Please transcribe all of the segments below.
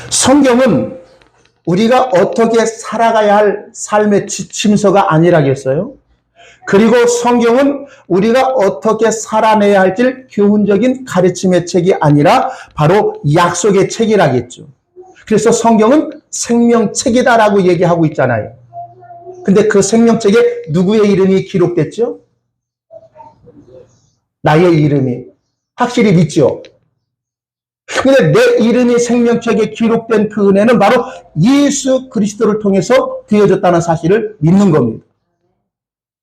성경은 우리가 어떻게 살아가야 할 삶의 지침서가 아니라겠어요? 그리고 성경은 우리가 어떻게 살아내야 할지 교훈적인 가르침의 책이 아니라 바로 약속의 책이라겠죠. 그래서 성경은 생명책이다라고 얘기하고 있잖아요. 근데 그 생명책에 누구의 이름이 기록됐죠? 나의 이름이. 확실히 믿죠? 근데 내 이름이 생명책에 기록된 그 은혜는 바로 예수 그리스도를 통해서 되어졌다는 사실을 믿는 겁니다.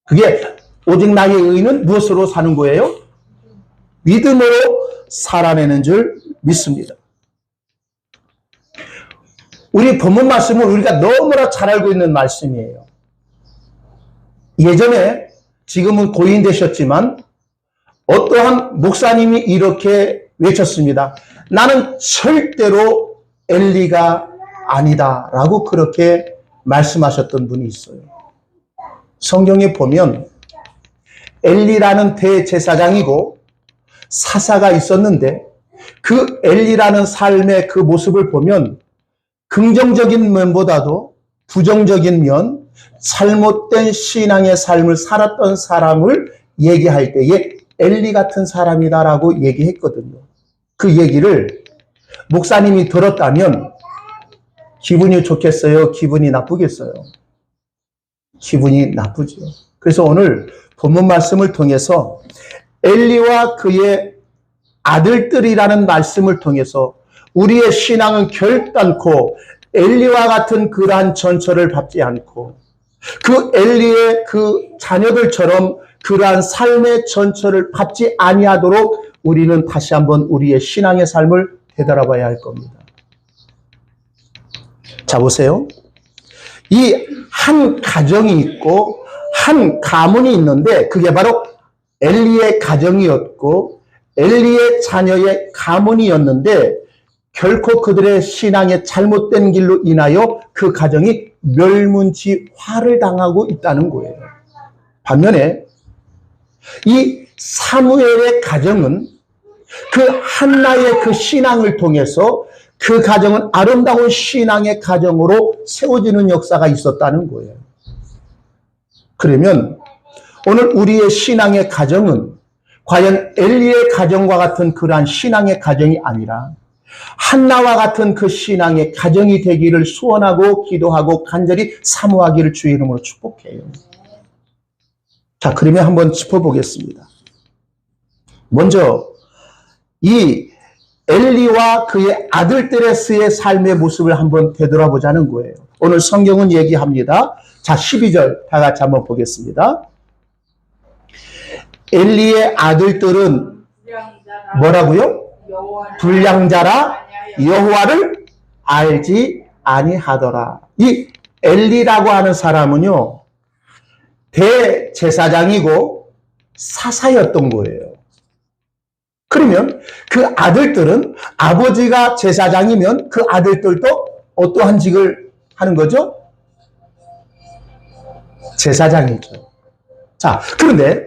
그게 오직 나의 의는 무엇으로 사는 거예요? 믿음으로 살아내는 줄 믿습니다. 우리 본문 말씀은 우리가 너무나 잘 알고 있는 말씀이에요. 예전에, 지금은 고인 되셨지만 어떠한 목사님이 이렇게 외쳤습니다. 나는 절대로 엘리가 아니다 라고 그렇게 말씀하셨던 분이 있어요. 성경에 보면 엘리라는 대제사장이고 사사가 있었는데 그 엘리라는 삶의 그 모습을 보면 긍정적인 면보다도 부정적인 면, 잘못된 신앙의 삶을 살았던 사람을 얘기할 때에 엘리 같은 사람이다라고 얘기했거든요. 그 얘기를 목사님이 들었다면 기분이 좋겠어요? 기분이 나쁘겠어요? 기분이 나쁘죠. 그래서 오늘 본문 말씀을 통해서 엘리와 그의 아들들이라는 말씀을 통해서 우리의 신앙은 결단코 엘리와 같은 그러한 전철을 밟지 않고 그 엘리의 그 자녀들처럼 그러한 삶의 전철을 밟지 아니하도록 우리는 다시 한번 우리의 신앙의 삶을 되돌아봐야 할 겁니다. 자, 보세요. 이 한 가정이 있고 한 가문이 있는데 그게 바로 엘리의 가정이었고 엘리의 자녀의 가문이었는데 결코 그들의 신앙의 잘못된 길로 인하여 그 가정이 멸문지화를 당하고 있다는 거예요. 반면에 이 사무엘의 가정은 그 한나의 그 신앙을 통해서 그 가정은 아름다운 신앙의 가정으로 세워지는 역사가 있었다는 거예요. 그러면 오늘 우리의 신앙의 가정은 과연 엘리의 가정과 같은 그러한 신앙의 가정이 아니라 한나와 같은 그 신앙의 가정이 되기를 소원하고 기도하고 간절히 사모하기를 주의 이름으로 축복해요. 자, 그러면 한번 짚어보겠습니다. 먼저 이 엘리와 그의 아들들의 삶의 모습을 한번 되돌아보자는 거예요. 오늘 성경은 얘기합니다. 자, 12절 다 같이 한번 보겠습니다. 엘리의 아들들은 뭐라고요? 불량자라 여호와를 알지 아니하더라. 이 엘리라고 하는 사람은요, 대제사장이고 사사였던 거예요. 그러면 그 아들들은 아버지가 제사장이면 그 아들들도 어떠한 직을 하는 거죠? 제사장이죠. 자, 그런데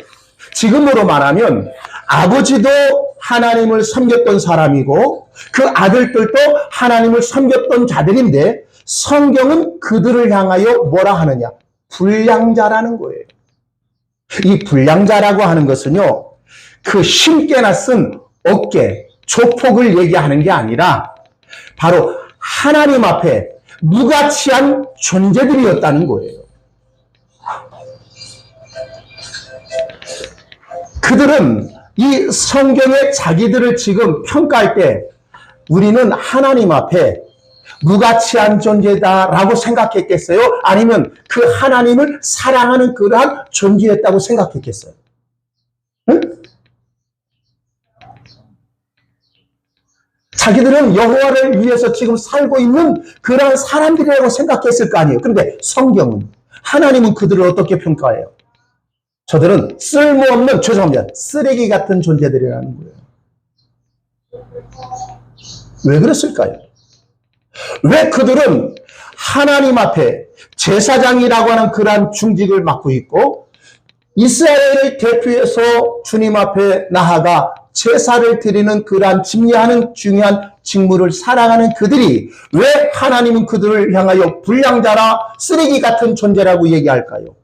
지금으로 말하면 아버지도 하나님을 섬겼던 사람이고 그 아들들도 하나님을 섬겼던 자들인데 성경은 그들을 향하여 뭐라 하느냐? 불량자라는 거예요. 이 불량자라고 하는 것은요, 그 힘께나 쓴 어깨, 조폭을 얘기하는 게 아니라 바로 하나님 앞에 무가치한 존재들이었다는 거예요. 그들은 이 성경에 자기들을 지금 평가할 때 우리는 하나님 앞에 무가치한 존재다라고 생각했겠어요? 아니면 그 하나님을 사랑하는 그러한 존재였다고 생각했겠어요? 응? 자기들은 여호와를 위해서 지금 살고 있는 그러한 사람들이라고 생각했을 거 아니에요. 그런데 성경은, 하나님은 그들을 어떻게 평가해요? 저들은 쓸모없는, 죄송합니다, 쓰레기 같은 존재들이라는 거예요. 왜 그랬을까요? 왜 그들은 하나님 앞에 제사장이라고 하는 그러한 중직을 맡고 있고 이스라엘을 대표해서 주님 앞에 나아가 제사를 드리는 그러한 집례하는 중요한 직무를 사랑하는 그들이 왜 하나님은 그들을 향하여 불량자라 쓰레기 같은 존재라고 얘기할까요?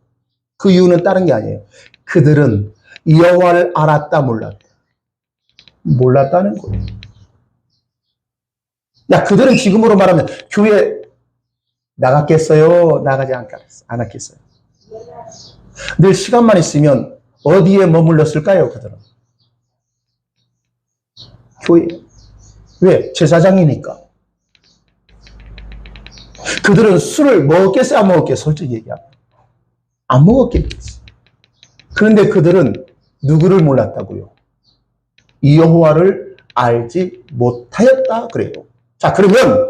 그 이유는 다른 게 아니에요. 그들은 여호와를 알았다 몰랐다. 몰랐다는 거예요. 야, 그들은 지금으로 말하면 교회 나갔겠어요? 나가지 않았겠어요? 늘 시간만 있으면 어디에 머물렀을까요? 그들은 교회. 왜? 제사장이니까. 그들은 술을 먹었겠어요? 안 먹었겠어요? 솔직히 얘기하면 안 먹었겠지. 그런데 그들은 누구를 몰랐다고요? 여호와를 알지 못하였다 그래요. 자, 그러면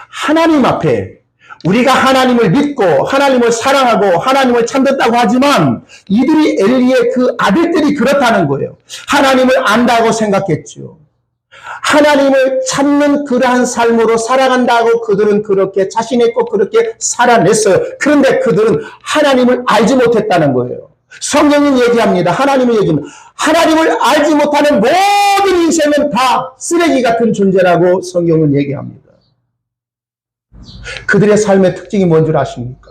하나님 앞에 우리가 하나님을 믿고 하나님을 사랑하고 하나님을 찾는다고 하지만 이들이 엘리의 그 아들들이 그렇다는 거예요. 하나님을 안다고 생각했죠. 하나님을 찾는 그러한 삶으로 살아간다고 그들은 그렇게 자신있고 그렇게 살아냈어요. 그런데 그들은 하나님을 알지 못했다는 거예요. 성경은 얘기합니다. 하나님을 얘기합니다. 하나님을 알지 못하는 모든 인생은 다 쓰레기 같은 존재라고 성경은 얘기합니다. 그들의 삶의 특징이 뭔 줄 아십니까?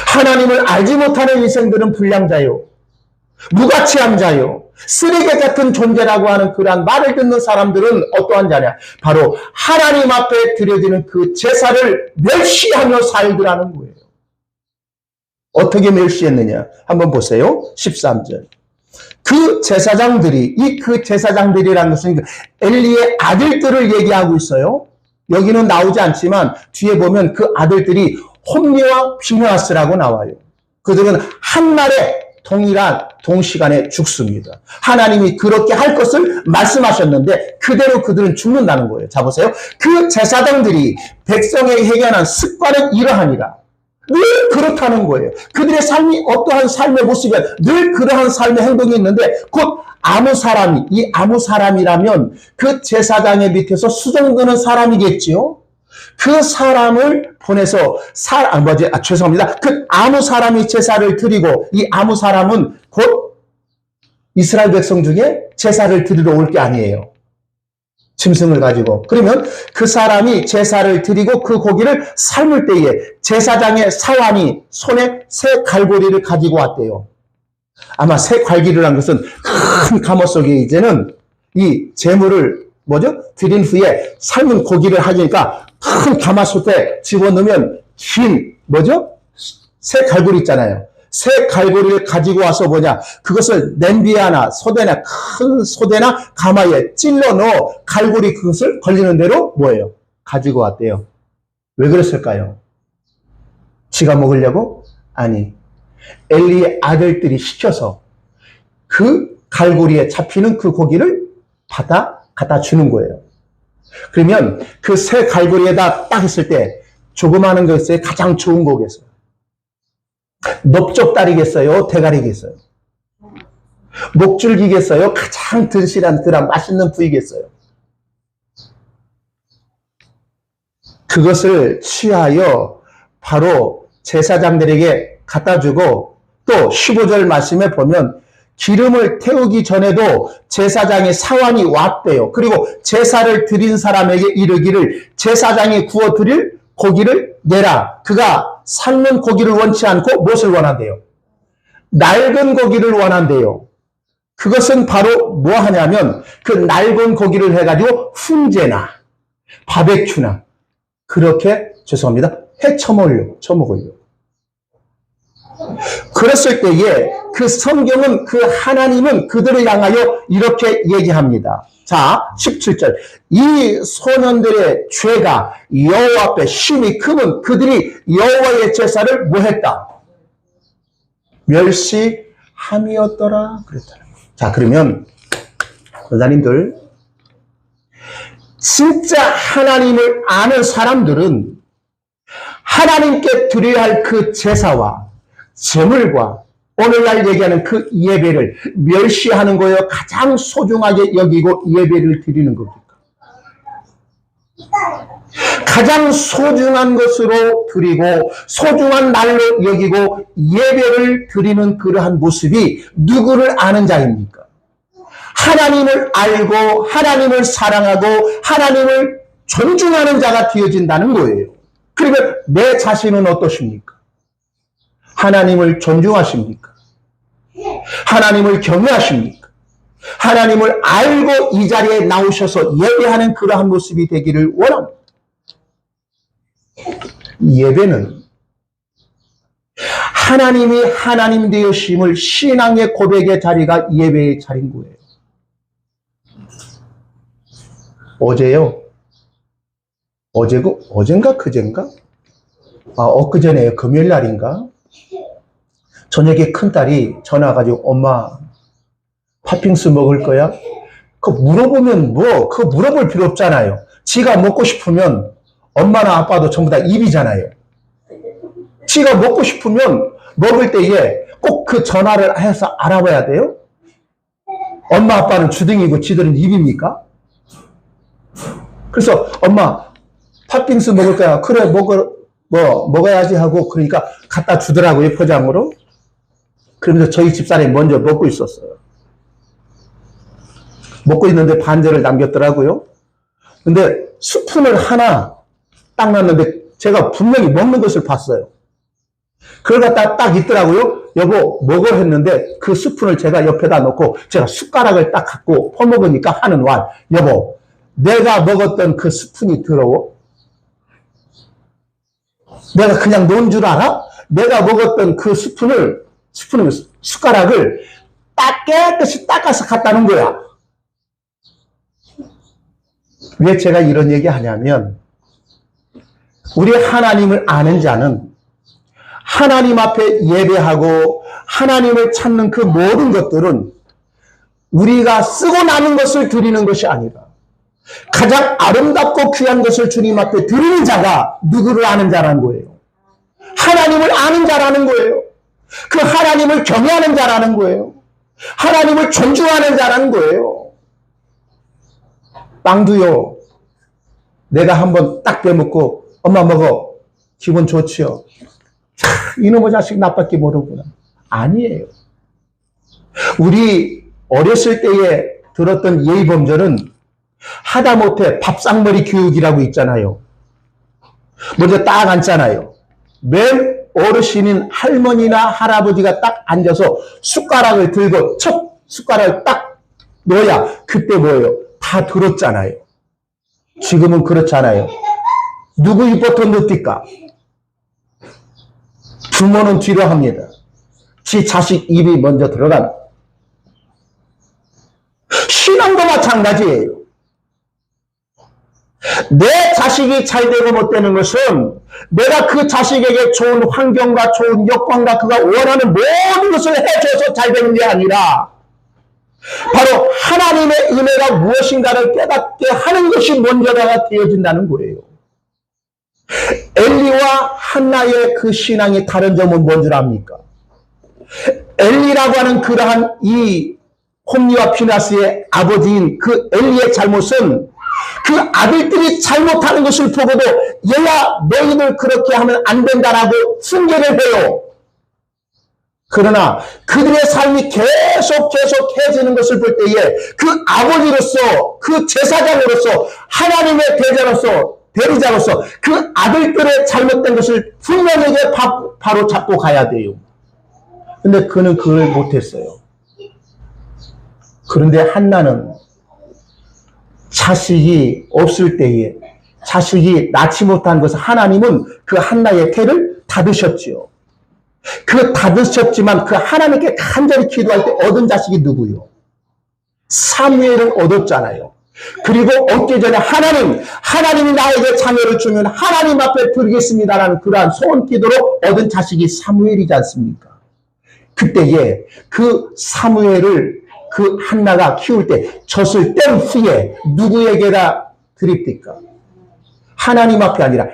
하나님을 알지 못하는 인생들은 불량자요, 무가치한 자요, 쓰레기 같은 존재라고 하는 그러한 말을 듣는 사람들은 어떠한 자냐? 바로 하나님 앞에 드려지는 그 제사를 멸시하며 살더라는 거예요. 어떻게 멸시했느냐? 한번 보세요. 13절. 그 제사장들이, 그 제사장들이라는 것은 엘리의 아들들을 얘기하고 있어요. 여기는 나오지 않지만 뒤에 보면 그 아들들이 홈리와 비느하스라고 나와요. 그들은 한 날에 동시간에 죽습니다. 하나님이 그렇게 할 것을 말씀하셨는데 그대로 그들은 죽는다는 거예요. 자, 보세요. 그 제사장들이 백성에게 행하는 습관은 이러하니라. 늘 그렇다는 거예요. 그들의 삶이 어떠한 삶의 모습이야. 늘 그러한 삶의 행동이 있는데 곧 아무 사람이, 이 아무 사람이라면 그 제사장의 밑에서 수종드는 사람이겠지요. 그 사람을 보내서 죄송합니다. 그 아무 사람이 제사를 드리고 이 아무 사람은 곧 이스라엘 백성 중에 제사를 드리러 올 게 아니에요. 짐승을 가지고. 그러면 그 사람이 제사를 드리고 그 고기를 삶을 때에 제사장의 사환이 손에 새 갈고리를 가지고 왔대요. 아마 새 갈고리라는 것은 큰 가마 속에 이제는 이 제물을 드린 후에 삶은 고기를 하니까 큰 가마솥에 집어넣으면 긴 새 갈고리 있잖아요. 새 갈고리를 가지고 와서 그것을 냄비에 하나, 소대나, 큰 소대나 가마에 찔러 넣어 갈고리 그것을 걸리는 대로 가지고 왔대요. 왜 그랬을까요? 지가 먹으려고? 아니, 엘리의 아들들이 시켜서 그 갈고리에 잡히는 그 고기를 갖다 주는 거예요. 그러면 그 새 갈고리에다 딱 했을 때 조그마한 것에 가장 좋은 거겠어요. 넓적다리겠어요? 대가리겠어요? 목줄기겠어요? 가장 든실한 그런 맛있는 부위겠어요? 그것을 취하여 바로 제사장들에게 갖다 주고 또 15절 말씀에 보면 기름을 태우기 전에도 제사장의 사환이 왔대요. 그리고 제사를 드린 사람에게 이르기를 제사장이 구워드릴 고기를 내라. 그가 삶은 고기를 원치 않고 무엇을 원한대요? 낡은 고기를 원한대요. 그것은 바로 뭐 하냐면 그 낡은 고기를 해가지고 훈제나 바베큐나 그렇게 해 처먹으려고. 그랬을 때에 그 성경은 그 하나님은 그들을 향하여 이렇게 얘기합니다. 자, 17절. 이 소년들의 죄가 여호와 앞에 심히 크면 그들이 여호와의 제사를 뭐 했다? 멸시함이었더라. 그랬다. 자, 그러면 권사님들, 진짜 하나님을 아는 사람들은 하나님께 드려야 할 그 제사와 제물과 오늘날 얘기하는 그 예배를 멸시하는 거예요? 가장 소중하게 여기고 예배를 드리는 겁니까? 가장 소중한 것으로 드리고 소중한 날로 여기고 예배를 드리는 그러한 모습이 누구를 아는 자입니까? 하나님을 알고 하나님을 사랑하고 하나님을 존중하는 자가 되어진다는 거예요. 그러면 내 자신은 어떠십니까? 하나님을 존중하십니까? 하나님을 경외하십니까? 하나님을 알고 이 자리에 나오셔서 예배하는 그러한 모습이 되기를 원합니다. 예배는 하나님이 하나님 되으심을 신앙의 고백의 자리가 예배의 자리인 거예요. 어제요. 어젠가 그젠가? 엊그제네요. 금요일 날인가? 저녁에 큰딸이 전화 와가지고 엄마 팥빙수 먹을 거야? 그거 물어보면 그거 물어볼 필요 없잖아요. 지가 먹고 싶으면 엄마나 아빠도 전부 다 입이잖아요. 지가 먹고 싶으면 먹을 때에 꼭 그 전화를 해서 알아봐야 돼요? 엄마 아빠는 주둥이고 지들은 입입니까? 그래서 엄마 팥빙수 먹을 거야. 그래 먹어야지 하고 그러니까 갖다 주더라고요. 포장으로. 그러면서 저희 집사람이 먼저 먹고 있었어요. 먹고 있는데 반절을 남겼더라고요. 근데 스푼을 하나 딱 놨는데 제가 분명히 먹는 것을 봤어요. 그걸 갖다 딱 있더라고요. 여보 먹어 했는데 그 스푼을 제가 옆에다 놓고 제가 숟가락을 딱 갖고 퍼먹으니까 하는 말, 여보 내가 먹었던 그 스푼이 더러워? 내가 그냥 놓은 줄 알아? 내가 먹었던 그 숟가락을 딱 깨끗이 닦아서 갖다 놓은 거야. 왜 제가 이런 얘기 하냐면 우리 하나님을 아는 자는 하나님 앞에 예배하고 하나님을 찾는 그 모든 것들은 우리가 쓰고 남은 것을 드리는 것이 아니라 가장 아름답고 귀한 것을 주님 앞에 드리는 자가 누구를 아는 자라는 거예요. 하나님을 아는 자라는 거예요. 그 하나님을 경외하는 자라는 거예요. 하나님을 존중하는 자라는 거예요. 빵도요. 내가 한번 딱 빼먹고 엄마 먹어. 기분 좋지요. 이놈의 자식 나밖에 모르구나. 아니에요. 우리 어렸을 때에 들었던 예의범절은 하다못해 밥상머리 교육이라고 있잖아요. 먼저 딱 앉잖아요. 맨 어르신인 할머니나 할아버지가 딱 앉아서 숟가락을 들고 첫 숟가락을 딱 넣어야 그때 뭐예요? 다 들었잖아요. 지금은 그렇잖아요. 누구 입부터 넣습니까? 부모는 뒤로 합니다. 지 자식 입이 먼저 들어간. 신앙도 마찬가지예요. 내 자식이 잘 되고 못 되는 것은 내가 그 자식에게 좋은 환경과 좋은 여건과 그가 원하는 모든 것을 해줘서 잘 되는 게 아니라 바로 하나님의 은혜가 무엇인가를 깨닫게 하는 것이 먼저가 되어진다는 거예요. 엘리와 한나의 그 신앙의 다른 점은 뭔 줄 압니까? 엘리라고 하는 그러한 이 홈리와 피나스의 아버지인 그 엘리의 잘못은 그 아들들이 잘못하는 것을 보고도 얘야 너희들 그렇게 하면 안 된다라고 훈계를 해요. 그러나 그들의 삶이 계속해지는 것을 볼 때에 그 아버지로서 그 제사장으로서 하나님의 대리자로서 그 아들들의 잘못된 것을 분명하게 바로 잡고 가야 돼요. 근데 그는 그걸 못했어요. 그런데 한나는 자식이 없을 때에 자식이 낳지 못한 것을 하나님은 그 한나의 태를 닫으셨지요. 그 닫으셨지만 그 하나님께 간절히 기도할 때 얻은 자식이 누구요? 사무엘을 얻었잖아요. 그리고 얻기 전에 하나님이 나에게 자녀를 주면 하나님 앞에 드리겠습니다라는 그러한 소원 기도로 얻은 자식이 사무엘이지 않습니까? 그때에 그 사무엘을 그 한나가 키울 때 젖을 뗀 후에 누구에게다 드립니까? 하나님 앞에 아니라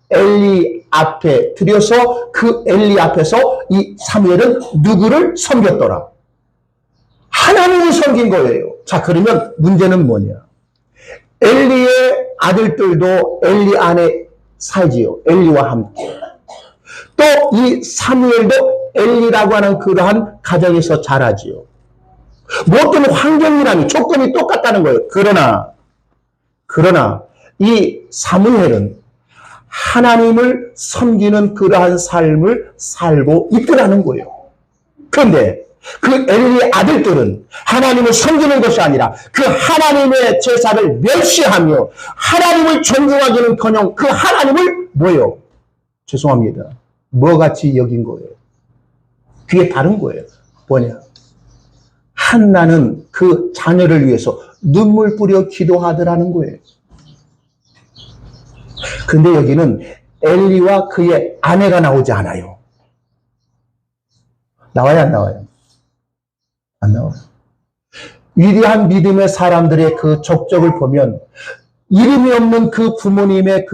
엘리 앞에 드려서 그 엘리 앞에서 이 사무엘은 누구를 섬겼더라? 하나님을 섬긴 거예요. 자, 그러면 문제는 뭐냐? 엘리의 아들들도 엘리 안에 살지요. 엘리와 함께. 또 이 사무엘도 엘리라고 하는 그러한 가정에서 자라지요. 모든 환경이라는 조건이 똑같다는 거예요. 그러나 이 사무엘은 하나님을 섬기는 그러한 삶을 살고 있더라는 거예요. 그런데 그 엘리의 아들들은 하나님을 섬기는 것이 아니라 그 하나님의 제사를 멸시하며 하나님을 존중하기는커녕 그 하나님을 뭐요? 죄송합니다. 뭐같이 여긴 거예요. 그게 다른 거예요. 뭐냐? 한나는 그 자녀를 위해서 눈물 뿌려 기도하더라는 거예요. 근데 여기는 엘리와 그의 아내가 나오지 않아요. 나와요, 안 나와요? 안 나와요. 위대한 믿음의 사람들의 그 적적을 보면 이름이 없는 그 부모님의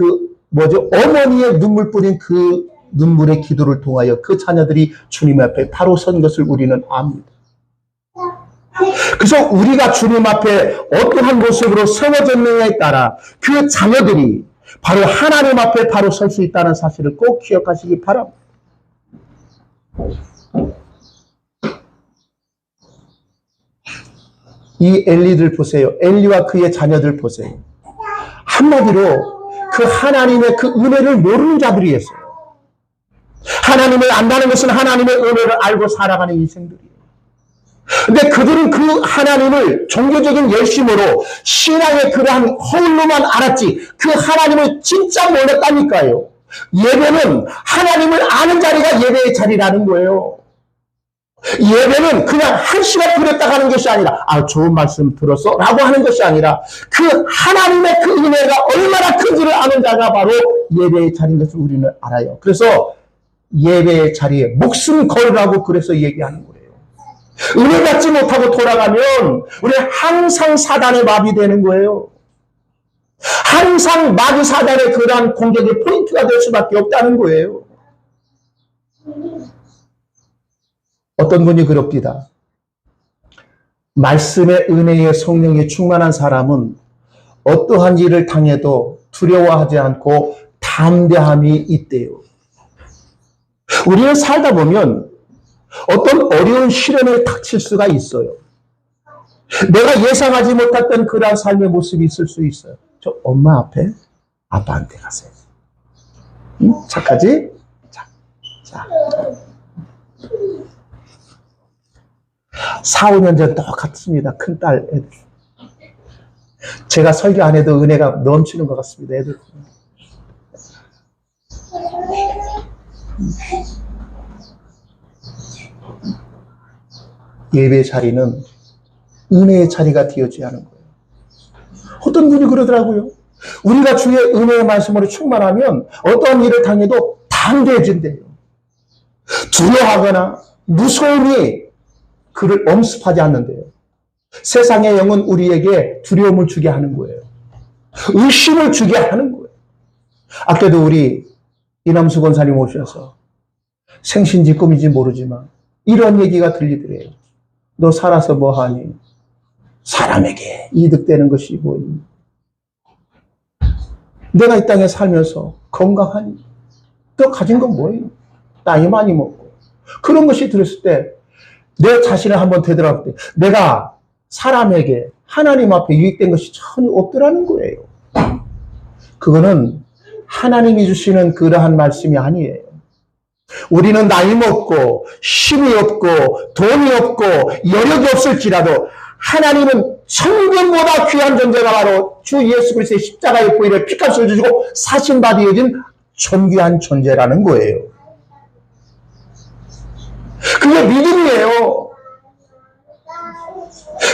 어머니의 눈물 뿌린 그 눈물의 기도를 통하여 그 자녀들이 주님 앞에 바로 선 것을 우리는 압니다. 그래서 우리가 주님 앞에 어떠한 모습으로 세워졌느냐에 따라 그 자녀들이 바로 하나님 앞에 바로 설 수 있다는 사실을 꼭 기억하시기 바랍니다. 이 엘리들 보세요. 엘리와 그의 자녀들 보세요. 한마디로 그 하나님의 그 은혜를 모르는 자들이었어요. 하나님을 안다는 것은 하나님의 은혜를 알고 살아가는 인생들이에요. 근데 그들은 그 하나님을 종교적인 열심으로 신앙의 그러한 허울로만 알았지 그 하나님을 진짜 몰랐다니까요. 예배는 하나님을 아는 자리가 예배의 자리라는 거예요. 예배는 그냥 한 시간 드렸다 가는 것이 아니라 좋은 말씀 들었어? 라고 하는 것이 아니라 그 하나님의 그 은혜가 얼마나 큰지를 아는 자가 바로 예배의 자리인 것을 우리는 알아요. 그래서 예배의 자리에 목숨 걸라고 그래서 얘기하는 거예요. 은혜 받지 못하고 돌아가면 우리는 항상 사단의 마비되는 거예요. 항상 마귀 사단의 그러한 공격의 포인트가 될 수밖에 없다는 거예요. 어떤 분이 그럽니다. 말씀의 은혜의 성령이 충만한 사람은 어떠한 일을 당해도 두려워하지 않고 담대함이 있대요. 우리는 살다 보면 어떤 어려운 시련에 닥칠 수가 있어요. 내가 예상하지 못했던 그러한 삶의 모습이 있을 수 있어요. 저 엄마 앞에 아빠한테 가세요. 응? 착하지? 자. 4, 5년 전 똑같습니다. 큰딸 애들. 제가 설교 안 해도 은혜가 넘치는 것 같습니다. 애들. 예배의 자리는 은혜의 자리가 되어져야 하는 거예요. 어떤 분이 그러더라고요. 우리가 주의 은혜의 말씀으로 충만하면 어떤 일을 당해도 담대해진대요. 두려워하거나 무서움이 그를 엄습하지 않는데요. 세상의 영은 우리에게 두려움을 주게 하는 거예요. 의심을 주게 하는 거예요. 아까도 우리 이남수 권사님 오셔서 생신지 꿈인지 모르지만 이런 얘기가 들리더래요. 너 살아서 뭐하니? 사람에게 이득되는 것이 뭐니? 내가 이 땅에 살면서 건강하니? 너 가진 건 뭐니? 나이 많이 먹고. 그런 것이 들었을 때 내 자신을 한번 되돌아볼 때 내가 사람에게 하나님 앞에 유익된 것이 전혀 없더라는 거예요. 그거는 하나님이 주시는 그러한 말씀이 아니에요. 우리는 나이 먹고 힘이 없고 돈이 없고 여력이 없을지라도 하나님은 천금보다 귀한 존재가 바로 주 예수 그리스도의 십자가의 보혈을 피값을 주시고 사신바 되어진 존귀한 존재라는 거예요. 그게 믿음이에요.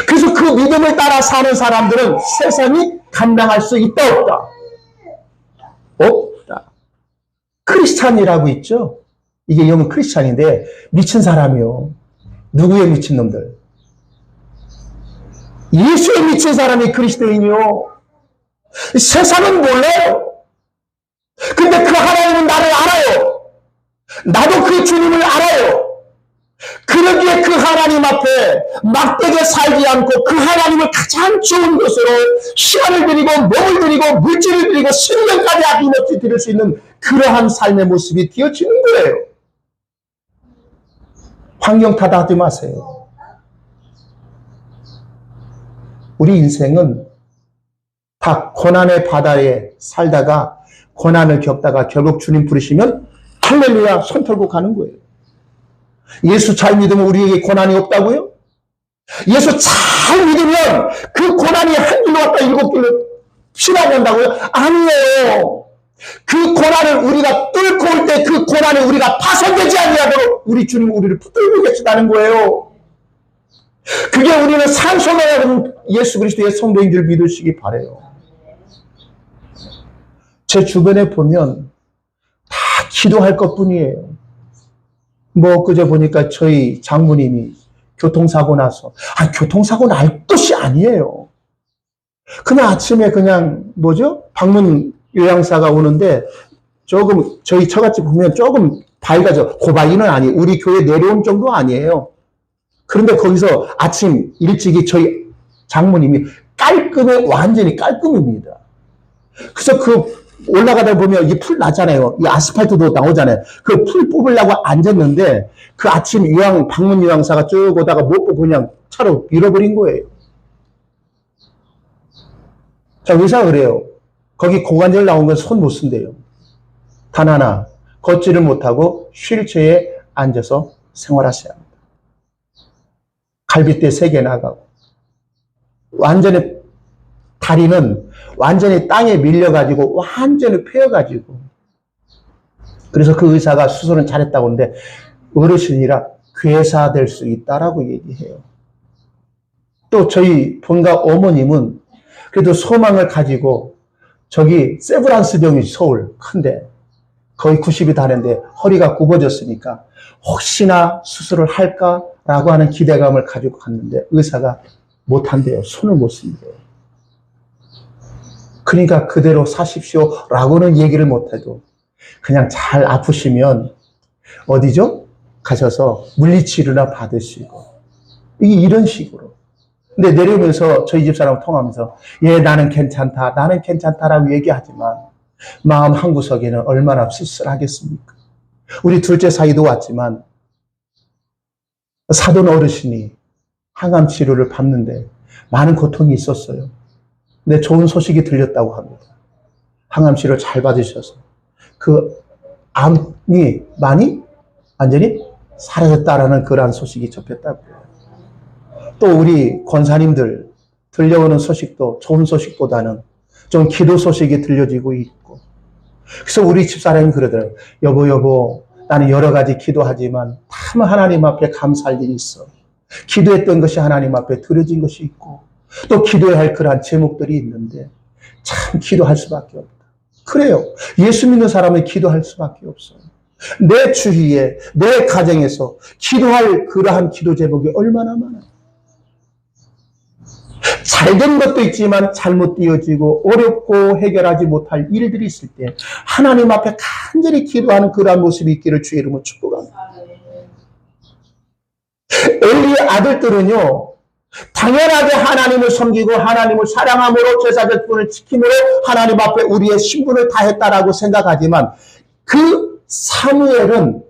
그래서 그 믿음을 따라 사는 사람들은 세상이 감당할 수 있다 없다? 없다. 크리스찬이라고 있죠. 이게 영은 크리스찬인데 미친 사람이요. 누구의 미친 놈들? 예수의 미친 사람이 그리스도인이요. 세상은 몰라요. 근데 그 하나님은 나를 알아요. 나도 그 주님을 알아요. 그러기에 그 하나님 앞에 막되게 살지 않고 그 하나님을 가장 좋은 것으로 시간을 드리고 몸을 드리고 물질을 드리고 생명까지 아낌없이 드릴 수 있는 그러한 삶의 모습이 되어지는 거예요. 환경 탓하지 마세요. 우리 인생은 다 고난의 바다에 살다가 고난을 겪다가 결국 주님 부르시면 할렐루야 손 털고 가는 거예요. 예수 잘 믿으면 우리에게 고난이 없다고요? 예수 잘 믿으면 그 고난이 한 길로 왔다 일곱 길로 지나간다고요? 아니에요. 그 고난을 우리가 뚫고 올 때 그 고난을 우리가 파손되지 아니하도록 우리 주님 우리를 붙들고 계시다는 거예요. 그게 우리는 산소명하는 예수 그리스도의 성도인 줄 믿으시기 바라요. 제 주변에 보면 다 기도할 것뿐이에요. 뭐 그저 보니까 저희 장모님이 교통사고 나서 교통사고 날 것이 아니에요. 그냥 아침에 그냥 방문 요양사가 오는데 조금 저희 처갓집 보면 조금 밝아져. 고바이는 아니에요. 우리 교회 내려온 정도 아니에요. 그런데 거기서 아침 일찍이 저희 장모님이 완전히 깔끔입니다. 그래서 올라가다 보면 이 풀 나잖아요. 이 아스팔트도 나오잖아요. 그 풀 뽑으려고 앉았는데 그 아침 방문 요양사가 쭉 오다가 못 보고 그냥 차로 밀어버린 거예요. 자, 의사가 그래요. 거기 고관절 나온 건 손 못 쓴대요. 단 하나, 걷지를 못하고 휠체어에 앉아서 생활하셔야 합니다. 갈비뼈 3개 나가고 완전히 다리는 완전히 땅에 밀려가지고 완전히 패여가지고 그래서 그 의사가 수술은 잘했다고 하는데 어르신이라 괴사될 수 있다라고 얘기해요. 또 저희 본가 어머님은 그래도 소망을 가지고 저기 세브란스병이 서울 큰데 거의 90이 다는데 허리가 굽어졌으니까 혹시나 수술을 할까라고 하는 기대감을 가지고 갔는데 의사가 못한대요. 손을 못 쓴대요. 그러니까 그대로 사십시오라고는 얘기를 못해도 그냥 잘 아프시면 어디죠? 가셔서 물리치료나 받으시고 이런 식으로. 근데 내려오면서 저희 집사람 통하면서 나는 괜찮다라고 얘기하지만 마음 한구석에는 얼마나 쓸쓸하겠습니까? 우리 둘째 사이도 왔지만 사돈 어르신이 항암 치료를 받는데 많은 고통이 있었어요. 근데 좋은 소식이 들렸다고 합니다. 항암 치료 잘 받으셔서 그 암이 많이 완전히 사라졌다라는 그러한 소식이 접했다고요. 또 우리 권사님들 들려오는 소식도 좋은 소식보다는 좀 기도 소식이 들려지고 있고 그래서 우리 집사람이 그러더라고요. 여보 나는 여러 가지 기도하지만 참 하나님 앞에 감사할 일이 있어. 기도했던 것이 하나님 앞에 드려진 것이 있고 또 기도해야 할 그러한 제목들이 있는데 참 기도할 수밖에 없다. 그래요. 예수 믿는 사람은 기도할 수밖에 없어요. 내 주위에 내 가정에서 기도할 그러한 기도 제목이 얼마나 많아요. 잘된 것도 있지만 잘못 되어지고 어렵고 해결하지 못할 일들이 있을 때 하나님 앞에 간절히 기도하는 그러한 모습이 있기를 주의 이름으로 축복합니다. 엘리의 아들들은요 당연하게 하나님을 섬기고 하나님을 사랑함으로 제사제분을 지킴으로 하나님 앞에 우리의 신분을 다했다라고 생각하지만 그 사무엘은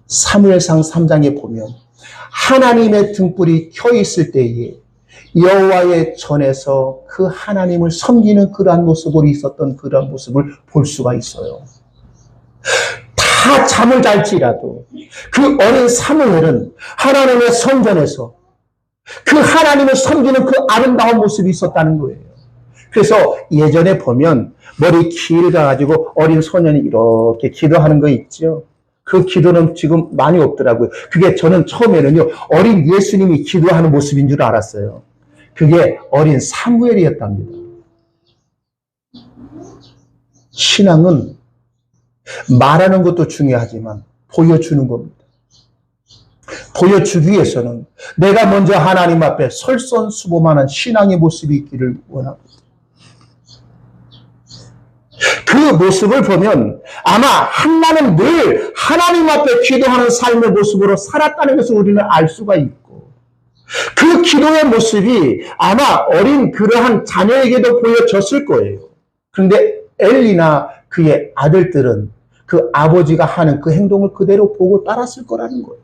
사무엘상 3장에 보면 하나님의 등불이 켜 있을 때에 여호와의 전에서 그 하나님을 섬기는 그러한 모습으로 있었던 그러한 모습을 볼 수가 있어요. 다 잠을 잘지라도 그 어린 사무엘은 하나님의 성전에서 그 하나님을 섬기는 그 아름다운 모습이 있었다는 거예요. 그래서 예전에 보면 머리 길가가지고 어린 소년이 이렇게 기도하는 거 있죠. 그 기도는 지금 많이 없더라고요. 그게 저는 처음에는요 어린 예수님이 기도하는 모습인 줄 알았어요. 그게 어린 사무엘이었답니다. 신앙은 말하는 것도 중요하지만 보여주는 겁니다. 보여주기 위해서는 내가 먼저 하나님 앞에 솔선수범하는 신앙의 모습이 있기를 원합니다. 그 모습을 보면 아마 한나는 늘 하나님 앞에 기도하는 삶의 모습으로 살았다는 것을 우리는 알 수가 있고 그 기도의 모습이 아마 어린 그러한 자녀에게도 보여졌을 거예요. 그런데 엘리나 그의 아들들은 그 아버지가 하는 그 행동을 그대로 보고 따랐을 거라는 거예요.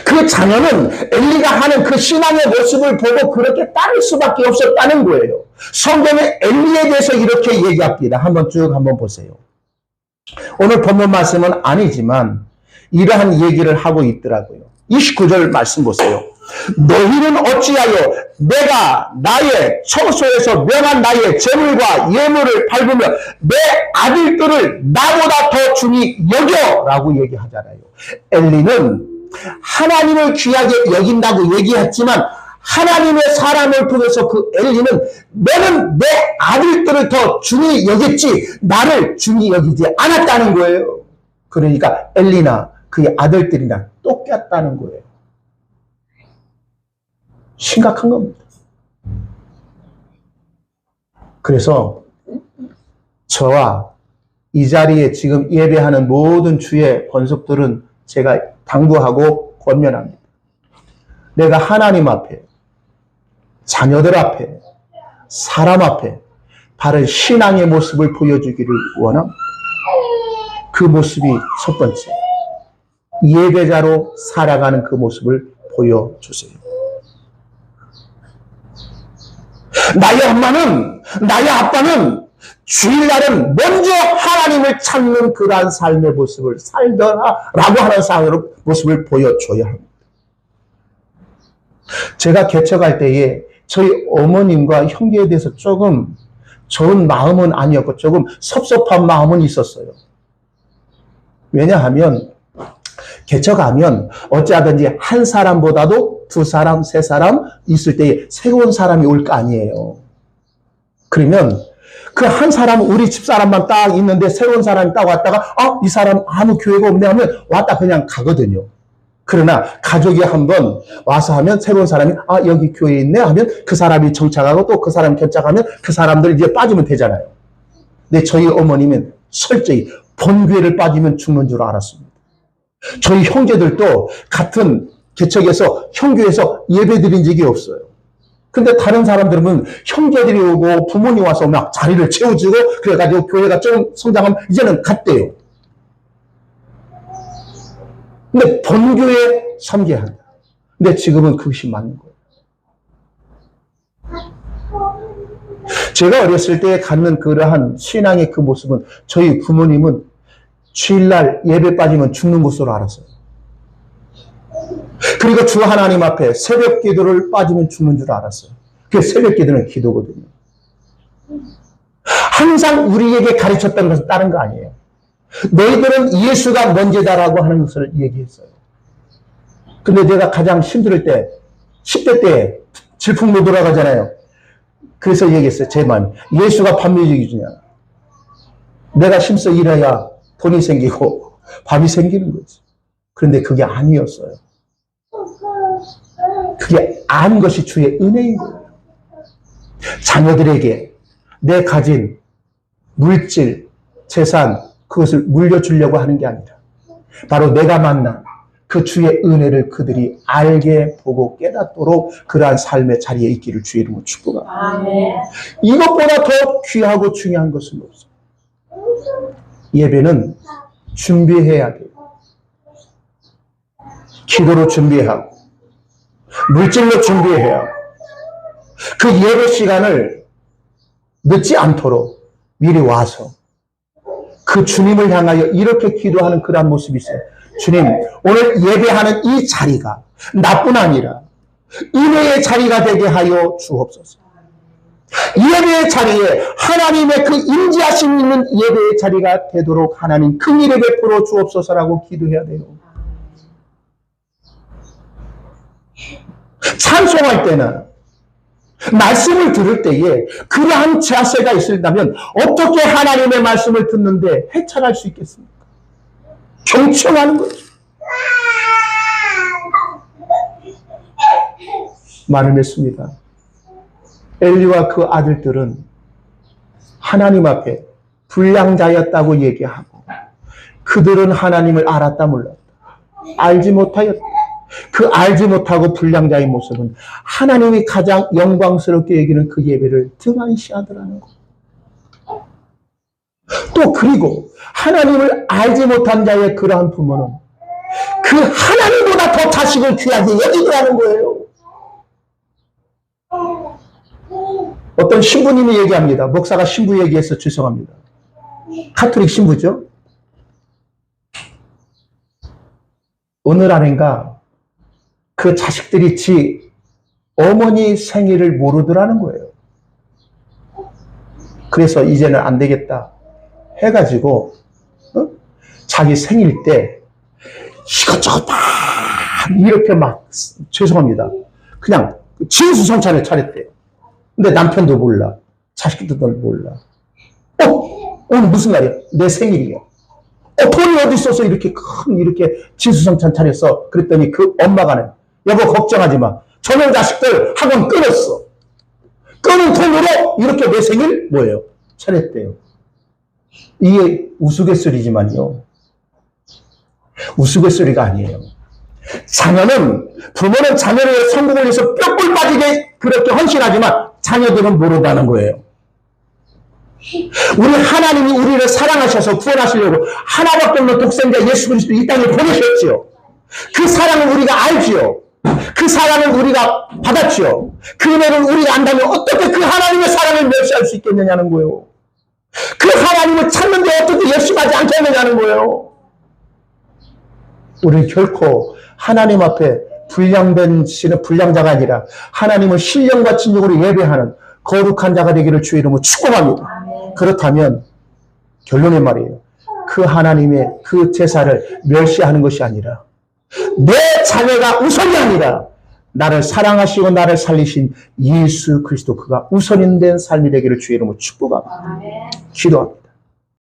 그 그 자녀는 엘리가 하는 그 신앙의 모습을 보고 그렇게 따를 수밖에 없었다는 거예요. 성경에 엘리에 대해서 이렇게 얘기합니다. 한번 보세요. 오늘 본문 말씀은 아니지만 이러한 얘기를 하고 있더라고요. 29절 말씀 보세요. 너희는 어찌하여 내가 나의 처소에서 명한 나의 재물과 예물을 밟으며 내 아들들을 나보다 더 중히 여겨! 라고 얘기하잖아요. 엘리는 하나님을 귀하게 여긴다고 얘기했지만 하나님의 사람을 통해서 그 엘리는 너는 내 아들들을 더 중히 여겼지 나를 중히 여기지 않았다는 거예요. 그러니까 엘리나 그의 아들들이나 똑같다는 거예요. 심각한 겁니다. 그래서 저와 이 자리에 지금 예배하는 모든 주의 권속들은 제가 당부하고 권면합니다. 내가 하나님 앞에, 자녀들 앞에, 사람 앞에 바른 신앙의 모습을 보여주기를 원합니다. 그 모습이 첫 번째, 예배자로 살아가는 그 모습을 보여주세요. 나의 엄마는, 나의 아빠는 주일날은 먼저 하나님을 찾는 그러한 삶의 모습을 살더라라고 하는 삶의 모습을 보여줘야 합니다. 제가 개척할 때에 저희 어머님과 형제에 대해서 조금 좋은 마음은 아니었고 조금 섭섭한 마음은 있었어요. 왜냐하면 개척하면 어찌하든지 한 사람보다도 두 사람, 세 사람 있을 때에 새로운 사람이 올 거 아니에요. 그러면 그 한 사람은 우리 집사람만 딱 있는데 새로운 사람이 딱 왔다가 이 사람 아무 교회가 없네 하면 왔다 그냥 가거든요. 그러나 가족이 한번 와서 하면 새로운 사람이 여기 교회에 있네 하면 그 사람이 정착하고 또 그 사람이 견착하면 그 사람들이 이제 빠지면 되잖아요. 근데 저희 어머님은 철저히 본교회를 빠지면 죽는 줄 알았습니다. 저희 형제들도 같은 개척에서 형교에서 예배 드린 적이 없어요. 근데 다른 사람들은 형제들이 오고 부모님 와서 막 자리를 채워주고 그래가지고 교회가 좀 성장하면 이제는 갔대요. 근데 본교에 섬겨야 한다. 근데 지금은 그것이 맞는 거예요. 제가 어렸을 때 갖는 그러한 신앙의 그 모습은 저희 부모님은 주일날 예배 빠지면 죽는 것으로 알았어요. 그리고 주 하나님 앞에 새벽 기도를 빠지면 죽는 줄 알았어요. 그 새벽 기도는 기도거든요. 항상 우리에게 가르쳤던 것은 다른 거 아니에요. 너희들은 예수가 먼저다라고 하는 것을 얘기했어요. 근데 내가 가장 힘들 때 10대 때 질풍 못 돌아가잖아요. 그래서 얘기했어요. 제 마음. 예수가 밤낮이 주냐. 내가 힘써 일해야 돈이 생기고 밥이 생기는 거지. 그런데 그게 아니었어요. 그게 아는 것이 주의 은혜인 거예요. 자녀들에게 내 가진 물질, 재산 그것을 물려주려고 하는 게 아니라 바로 내가 만난 그 주의 은혜를 그들이 알게 보고 깨닫도록 그러한 삶의 자리에 있기를 주의 이름으로 축복합니다. 이것보다 더 귀하고 중요한 것은 없어요. 예배는 준비해야 돼요. 기도로 준비하고 물질로 준비해야 하고 그 예배 시간을 늦지 않도록 미리 와서 그 주님을 향하여 이렇게 기도하는 그러한 모습이 있어요. 주님, 오늘 예배하는 이 자리가 나뿐 아니라 은혜의 자리가 되게 하여 주옵소서. 예배의 자리에 하나님의 그 임재하심 있는 예배의 자리가 되도록 하나님 긍휼을 베풀어 주옵소서라고 기도해야 돼요. 찬송할 때는 말씀을 들을 때에 그러한 자세가 있다면 어떻게 하나님의 말씀을 듣는데 해찰할 수 있겠습니까? 경청하는 거죠. 말을 했습니다. 엘리와 그 아들들은 하나님 앞에 불량자였다고 얘기하고 그들은 하나님을 알았다 몰랐다. 알지 못하였다. 그 알지 못하고 불량자의 모습은 하나님이 가장 영광스럽게 여기는 그 예배를 등한시하더라는 것. 또 그리고 하나님을 알지 못한 자의 그러한 부모는 그 하나님보다 더 자식을 귀하게 여기더라는 거예요. 어떤 신부님이 얘기합니다. 목사가 신부 얘기해서 죄송합니다. 카톨릭 신부죠. 어느 날인가 그 자식들이 지 어머니 생일을 모르더라는 거예요. 그래서 이제는 안 되겠다 해가지고 자기 생일 때 이것저것 막 이렇게 막 죄송합니다. 그냥 진수성찬을 차렸대요. 근데 남편도 몰라. 자식들도 몰라. 오늘 무슨 날이야? 내 생일이야. 돈이 어디 있어서 이렇게 큰 이렇게 진수성찬 차렸어? 그랬더니 그 엄마가는 여보 걱정하지 마. 저녁 자식들 학원 끊었어. 끊은 돈으로 이렇게 내 생일 뭐예요? 차렸대요. 이게 우스갯소리지만요. 우스갯소리가 아니에요. 부모는 자녀를 성공을 위해서 뼈골 빠지게 그렇게 헌신하지만 자녀들은 모른다는 거예요. 우리 하나님이 우리를 사랑하셔서 구원하시려고 하나밖에 없는 독생자 예수 그리스도 이 땅에 보내셨지요. 그 사랑을 우리가 알지요. 그 사랑을 우리가 받았지요. 그 은혜를 우리가 안다면 어떻게 그 하나님의 사랑을 멸시할 수 있겠느냐는 거예요. 그 하나님을 찾는데 어떻게 열심히 하지 않겠느냐는 거예요. 우리는 결코 하나님 앞에 불량된 씨는 불량자가 아니라 하나님을 신령과 진정으로 예배하는 거룩한 자가 되기를 주의 이름으로 축복합니다. 그렇다면 결론의 말이에요. 그 하나님의 그 제사를 멸시하는 것이 아니라 내 자녀가 우선이 아니라 나를 사랑하시고 나를 살리신 예수 그리스도 그가 우선인 된 삶이 되기를 주의 이름으로 축복합니다. 기도합니다.